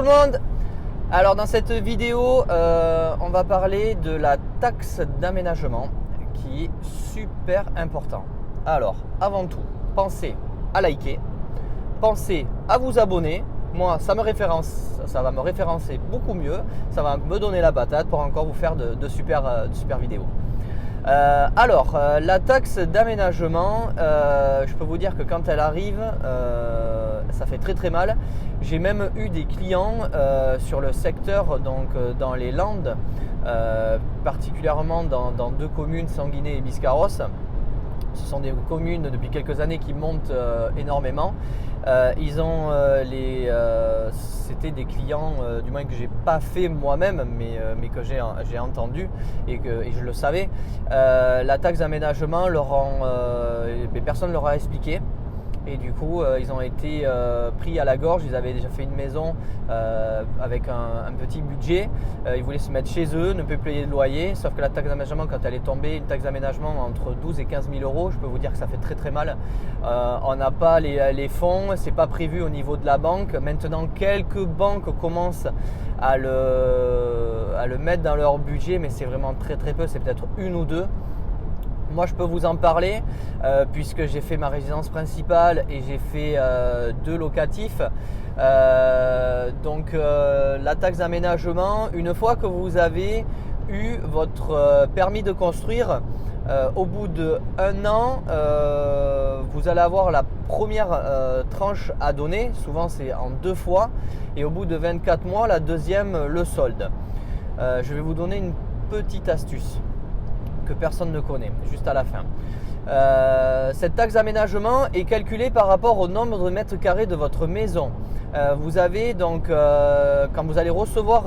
monde. Alors dans cette vidéo, on va parler de la taxe d'aménagement qui est super important. Alors avant tout, pensez à liker, pensez à vous abonner. Moi, ça va me référencer beaucoup mieux, ça va me donner la patate pour encore vous faire de super vidéos. La taxe d'aménagement, je peux vous dire que quand elle arrive, ça fait très mal. J'ai même eu des clients sur le secteur, donc dans les Landes, particulièrement dans deux communes, Sanguinet et Biscarrosse. Ce sont des communes depuis quelques années qui montent énormément. C'était des clients, du moins que j'ai pas fait moi-même, mais que j'ai entendu et je le savais. La taxe d'aménagement, personne ne leur a expliqué. Et du coup, ils ont été pris à la gorge. Ils avaient déjà fait une maison avec un petit budget. Ils voulaient se mettre chez eux, ne plus payer de loyer. Sauf que la taxe d'aménagement, quand elle est tombée, une taxe d'aménagement entre 12 et 15 000 euros, je peux vous dire que ça fait très mal. On n'a pas les fonds, c'est pas prévu au niveau de la banque. Maintenant, quelques banques commencent à le mettre dans leur budget, mais c'est vraiment très peu. C'est peut-être une ou deux. Moi, je peux vous en parler puisque j'ai fait ma résidence principale et j'ai fait 2 locatifs. La taxe d'aménagement, une fois que vous avez eu votre permis de construire, au bout d'1 an, vous allez avoir la première tranche à donner. Souvent, c'est en 2 fois. Et au bout de 24 mois, la deuxième, le solde. Je vais vous donner une petite astuce que personne ne connaît, juste à la fin. Cette taxe d'aménagement est calculée par rapport au nombre de mètres carrés de votre maison. Vous avez donc, quand vous allez recevoir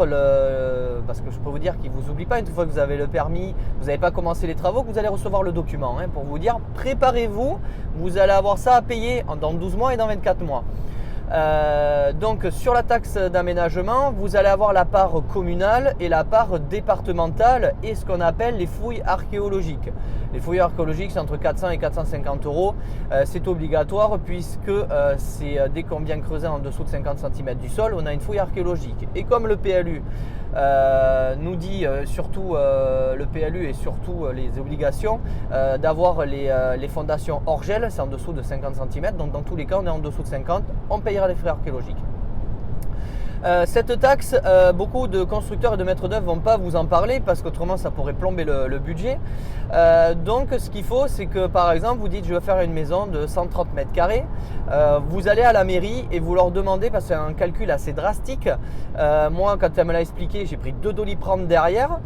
parce que je peux vous dire qu'il ne vous oublie pas une fois que vous avez le permis, vous n'avez pas commencé les travaux, que vous allez recevoir le document, pour vous dire, préparez-vous, vous allez avoir ça à payer dans 12 mois et dans 24 mois. Donc sur la taxe d'aménagement, vous allez avoir la part communale et la part départementale et ce qu'on appelle les fouilles archéologiques. Les fouilles archéologiques, c'est entre 400 et 450 euros. C'est obligatoire puisque dès qu'on vient creuser en dessous de 50 cm du sol, on a une fouille archéologique. Et comme le PLU nous dit surtout le PLU et surtout les obligations d'avoir les fondations hors gel, c'est en dessous de 50 cm. Donc dans tous les cas, on est en dessous de 50, on payera les frais archéologiques. Cette taxe, beaucoup de constructeurs et de maîtres d'œuvre ne vont pas vous en parler parce qu'autrement ça pourrait plomber le budget. Donc ce qu'il faut, c'est que par exemple vous dites je veux faire une maison de 130 mètres carrés. Vous allez à la mairie et vous leur demandez, parce que c'est un calcul assez drastique. Moi quand elle me l'a expliqué, j'ai pris 2 Doliprane derrière.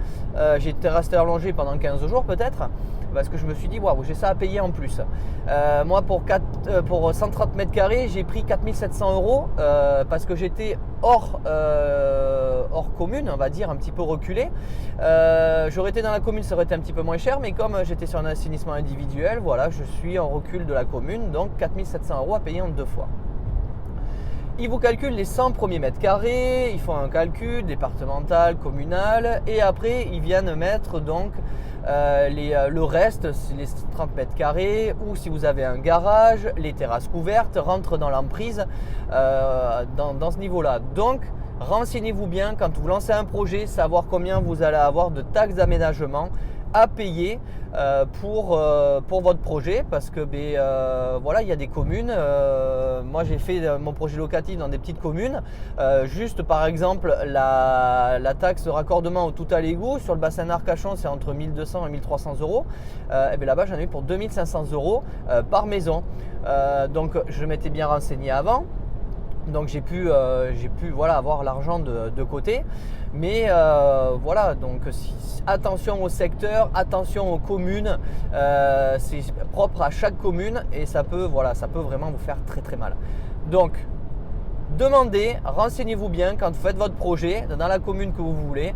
J'étais resté allongé pendant 15 jours peut-être. Parce que je me suis dit, waouh, j'ai ça à payer en plus. Moi, pour 130 mètres carrés, j'ai pris 4 700 euros parce que j'étais hors commune, on va dire, un petit peu reculé. J'aurais été dans la commune, ça aurait été un petit peu moins cher, mais comme j'étais sur un assainissement individuel, voilà, je suis en recul de la commune, donc 4 700 euros à payer en 2 fois. Ils vous calculent les 100 premiers mètres carrés, ils font un calcul départemental, communal, et après ils viennent mettre donc le reste, les 30 mètres carrés, ou si vous avez un garage, les terrasses couvertes rentrent dans l'emprise dans ce niveau-là. Donc renseignez-vous bien quand vous lancez un projet, savoir combien vous allez avoir de taxes d'aménagement à payer pour votre projet, parce que voilà, il y a des communes, moi j'ai fait mon projet locatif dans des petites communes, juste par exemple la taxe de raccordement au tout à l'égout sur le bassin d'Arcachon, c'est entre 1200 et 1300 euros, et bien là-bas j'en ai eu pour 2500 euros par maison. Donc je m'étais bien renseigné avant. Donc j'ai pu voilà, avoir l'argent de côté. Mais voilà, donc attention au secteur, attention aux communes, c'est propre à chaque commune et ça peut vraiment vous faire très mal. Donc demandez, renseignez-vous bien quand vous faites votre projet dans la commune que vous voulez.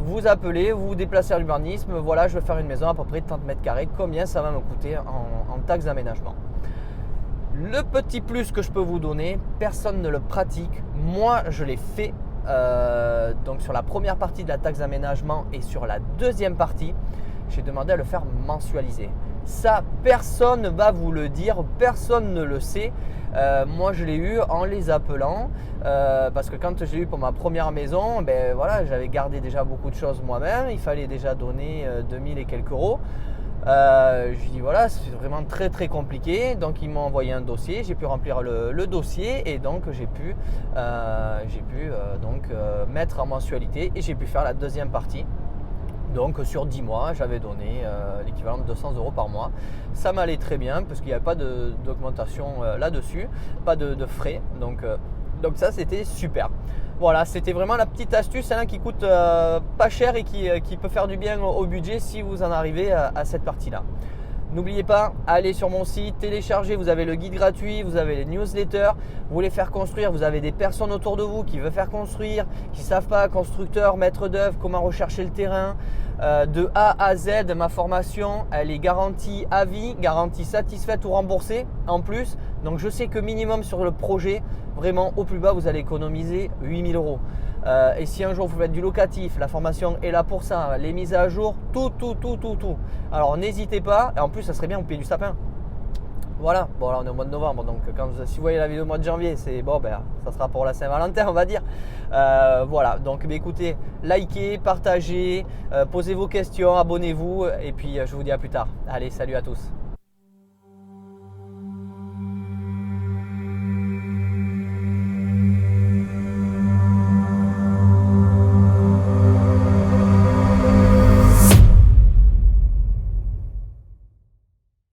Vous appelez, vous vous déplacez à l'urbanisme, voilà, je veux faire une maison à peu près de 30 mètres carrés, combien ça va me coûter en taxe d'aménagement. Le petit plus que je peux vous donner, personne ne le pratique, moi je l'ai fait donc sur la première partie de la taxe d'aménagement et sur la deuxième partie, j'ai demandé à le faire mensualiser. Ça, personne ne va vous le dire, personne ne le sait. Moi, je l'ai eu en les appelant parce que quand j'ai eu pour ma première maison, ben voilà, j'avais gardé déjà beaucoup de choses moi-même. Il fallait déjà donner 2000 et quelques euros. Je lui dis voilà, c'est vraiment très très compliqué. Donc ils m'ont envoyé un dossier, j'ai pu remplir le dossier et donc j'ai pu mettre en mensualité et j'ai pu faire la deuxième partie. Donc sur 10 mois, j'avais donné l'équivalent de 200 euros par mois. Ça m'allait très bien parce qu'il n'y avait pas d'augmentation là-dessus, pas de frais. Donc ça, c'était super. Voilà, c'était vraiment la petite astuce qui coûte pas cher et qui peut faire du bien au budget si vous en arrivez à cette partie-là. N'oubliez pas, allez sur mon site, téléchargez, vous avez le guide gratuit, vous avez les newsletters, vous voulez faire construire, vous avez des personnes autour de vous qui veulent faire construire, qui ne savent pas, constructeur, maître d'œuvre, comment rechercher le terrain. De A à Z, ma formation, elle est garantie à vie, garantie satisfaite ou remboursée en plus. Donc je sais que minimum sur le projet, vraiment au plus bas, vous allez économiser 8000 euros. Et si un jour vous faites du locatif, la formation est là pour ça, les mises à jour, tout. Alors n'hésitez pas, et en plus ça serait bien au pied du sapin. Voilà, bon là on est au mois de novembre, donc si vous voyez la vidéo au mois de janvier, c'est bon, ben ça sera pour la Saint-Valentin on va dire. Voilà, donc écoutez, likez, partagez, posez vos questions, abonnez-vous, et puis je vous dis à plus tard. Allez, salut à tous.